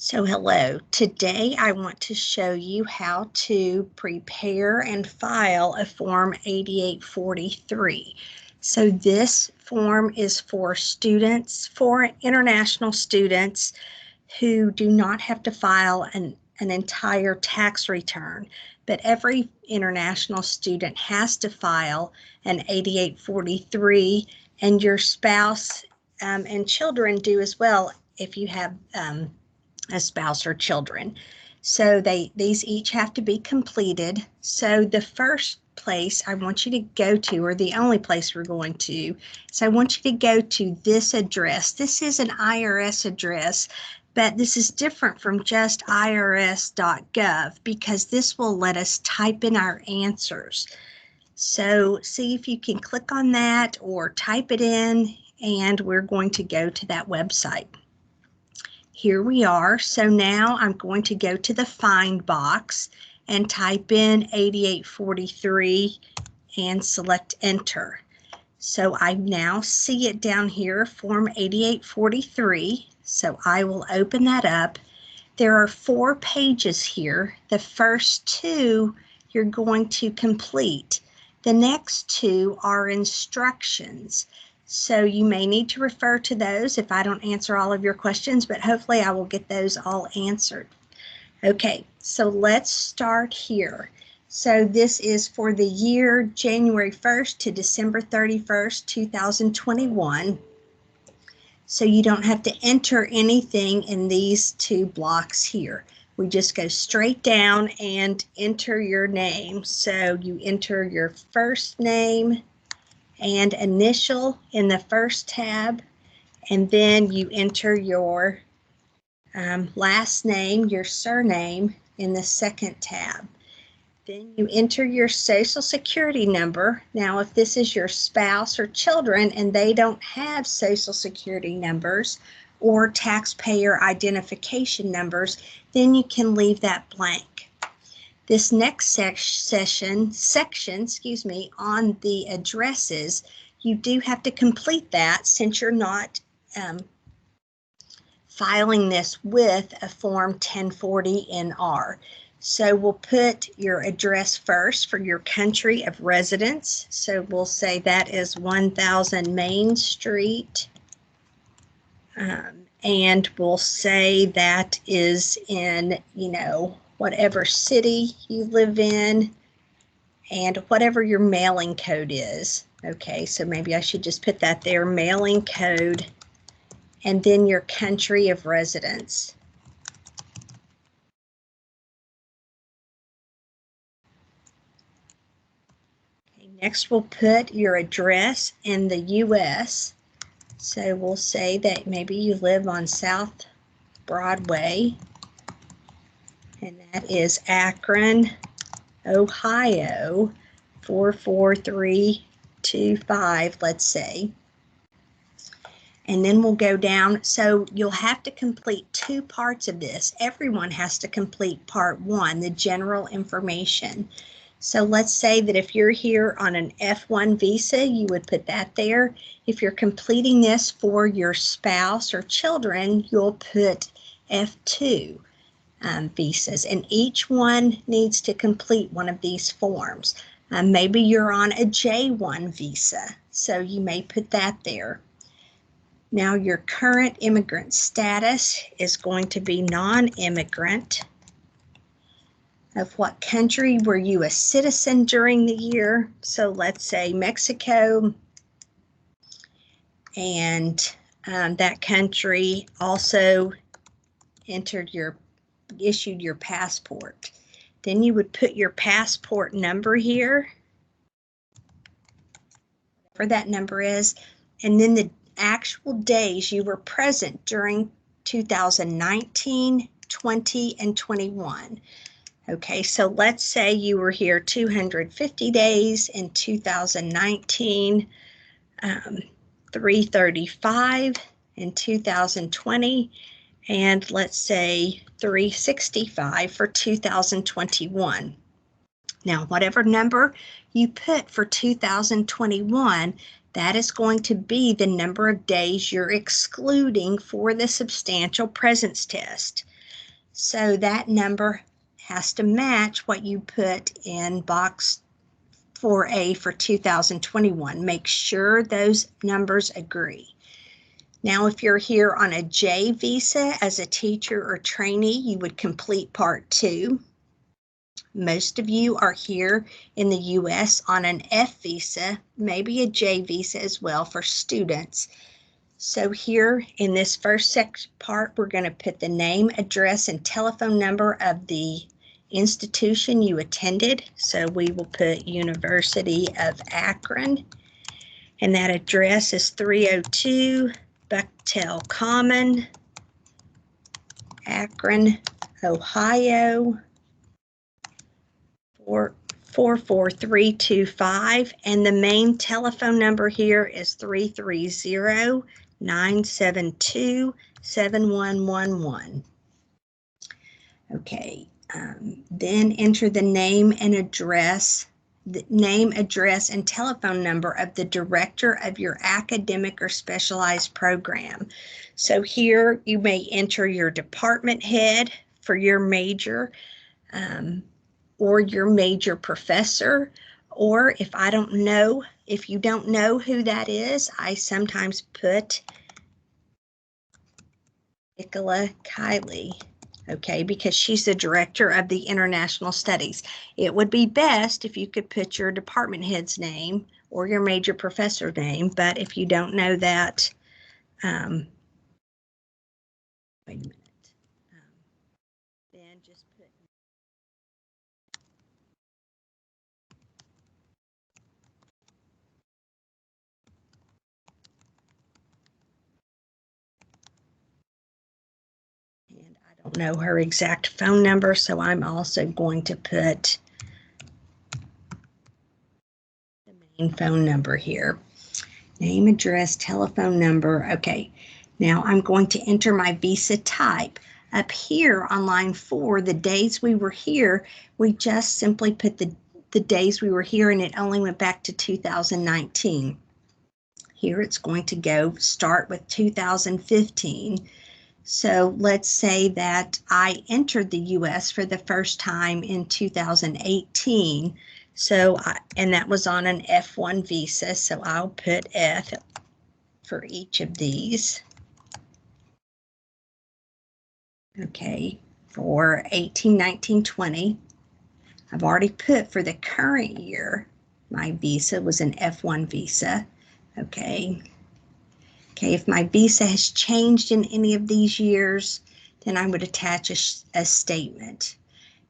So hello, today I want to show you how to prepare and file a Form 8843. So this form is for students, for international students who do not have to file an entire tax return, but every international student has to file an 8843, and your spouse and children do as well if you have a spouse or children. So these each have to be completed. So the first place I want you to go to, or the only place we're going to, is I want you to go to this address. This is an IRS address, but this is different from just irs.gov because this will let us type in our answers. So see if you can click on that or type it in, and we're going to go to that website. Here we are. So now I'm going to go to the find box and type in 8843 and select enter. So I now see it down here, Form 8843. So I will open that up. There are 4 pages here. The first 2 you're going to complete. The next 2 are instructions. So you may need to refer to those if I don't answer all of your questions, but hopefully I will get those all answered. Okay, so let's start here. So this is for the year January 1st to December 31st, 2021. So you don't have to enter anything in these 2 blocks here. We just go straight down and enter your name. So you enter your first name and initial in the first tab, and then you enter your last name, your surname, in the second tab. Then you enter your social security number. Now, if this is your spouse or children and they don't have social security numbers or taxpayer identification numbers, then you can leave that blank. This next section on the addresses, you do have to complete that since you're not filing this with a Form 1040-NR. So we'll put your address first for your country of residence. So we'll say that is 1000 Main Street. And we'll say that is in, whatever city you live in and whatever your mailing code is. Okay, so maybe I should just put that there, mailing code, and then your country of residence. Okay, next we'll put your address in the US. So we'll say that maybe you live on South Broadway, and that is Akron, Ohio, 44325, let's say. And then we'll go down. So you'll have to complete 2 parts of this. Everyone has to complete part 1, the general information. So let's say that if you're here on an F1 visa, you would put that there. If you're completing this for your spouse or children, you'll put F2 visas, and each one needs to complete one of these forms. Maybe you're on a J1 visa, so you may put that there. Now your current immigrant status is going to be non-immigrant. Of what country were you a citizen during the year? So let's say Mexico, and that country also issued your passport. Then you would put your passport number here, whatever that number is, and then the actual days you were present during 2019, 20, and 21. Okay, so let's say you were here 250 days in 2019, 335 in 2020, and let's say 365 for 2021. Now, whatever number you put for 2021, that is going to be the number of days you're excluding for the substantial presence test. So that number has to match what you put in box 4A for 2021. Make sure those numbers agree. Now, if you're here on a J visa as a teacher or trainee, you would complete part 2. Most of you are here in the US on an F visa, maybe a J visa as well for students. So here in this first part, we're going to put the name, address, and telephone number of the institution you attended. So we will put University of Akron, and that address is 302 Bucktail Common, Akron, Ohio, 44325, and the main telephone number here is 330-972-7111. Okay, then enter the name, address, and telephone number of the director of your academic or specialized program. So here you may enter your department head for your major, or your major professor, or if you don't know who that is, I sometimes put Nicola Kiley. Okay, because she's the director of the International Studies. It would be best if you could put your department head's name or your major professor's name, but if you don't know that, wait a minute, then just put and I don't know her exact phone number, so I'm also going to put the main phone number here. Name, address, telephone number. Okay, now I'm going to enter my visa type. Up here on line 4, the days we were here, we just simply put the days we were here, and it only went back to 2019. Here it's going to start with 2015. So let's say that I entered the US for the first time in 2018. So, and that was on an F1 visa, so I'll put F for each of these. Okay, for 18, 19, 20. I've already put for the current year, my visa was an F1 visa. Okay, if my visa has changed in any of these years, then I would attach a statement.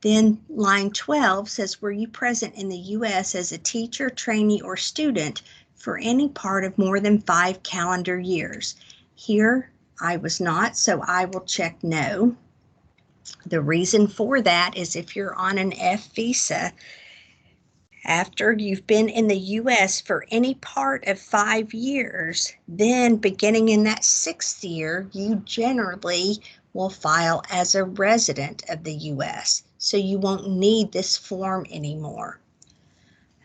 Then line 12 says, were you present in the U.S. as a teacher, trainee, or student for any part of more than 5 calendar years? Here, I was not, so I will check no. The reason for that is if you're on an F visa, after you've been in the U.S. for any part of 5 years, then beginning in that 6th year, you generally will file as a resident of the U.S. So you won't need this form anymore.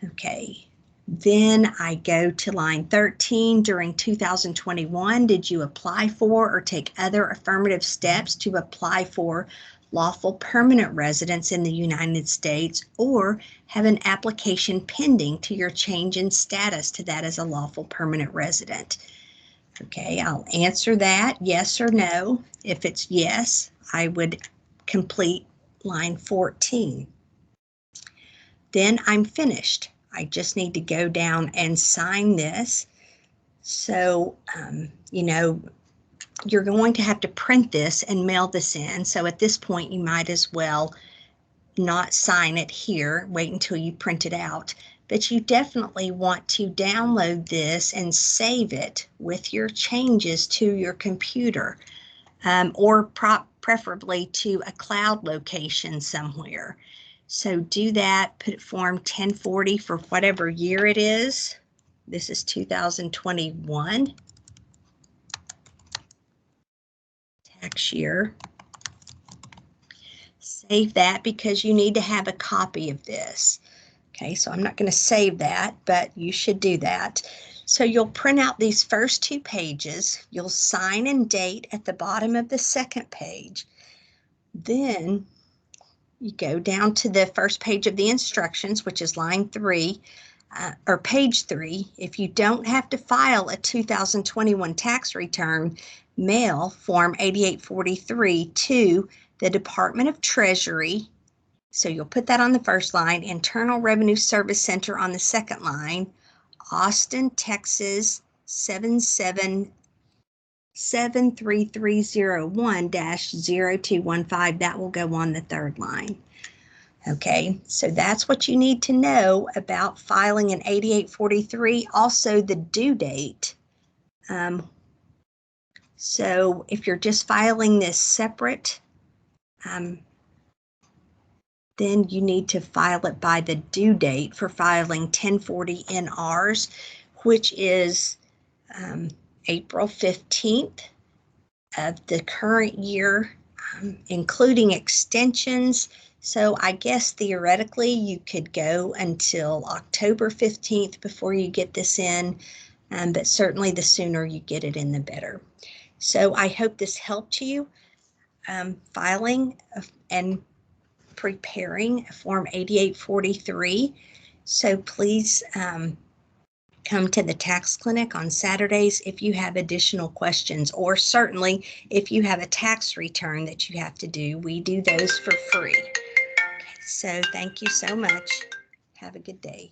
Okay, then I go to line 13. During 2021, did you apply for or take other affirmative steps to apply for lawful permanent residence in the United States, or have an application pending to your change in status to that as a lawful permanent resident? Okay, I'll answer that yes or no. If it's yes, I would complete line 14. Then I'm finished. I just need to go down and sign this. So, you're going to have to print this and mail this in. So at this point, you might as well not sign it here, wait until you print it out. But you definitely want to download this and save it with your changes to your computer, or preferably to a cloud location somewhere. So do that, put form 1040 for whatever year it is. This is 2021. Tax year. Save that because you need to have a copy of this. Okay, so I'm not going to save that, but you should do that. So you'll print out these first 2 pages. You'll sign and date at the bottom of the second page. Then you go down to the first page of the instructions, which is line 3, or page 3. If you don't have to file a 2021 tax return, mail Form 8843 to the Department of Treasury. So you'll put that on the first line, Internal Revenue Service Center on the second line, Austin, Texas 73301-0215. That will go on the third line. Okay, so that's what you need to know about filing an 8843. Also, the due date. So if you're just filing this separate, then you need to file it by the due date for filing 1040 NRs, which is April 15th of the current year, including extensions. So I guess theoretically you could go until October 15th before you get this in, but certainly the sooner you get it in, the better. So I hope this helped you filing and preparing Form 8843. So please come to the tax clinic on Saturdays if you have additional questions, or certainly if you have a tax return that you have to do. We do those for free. So thank you so much. Have a good day.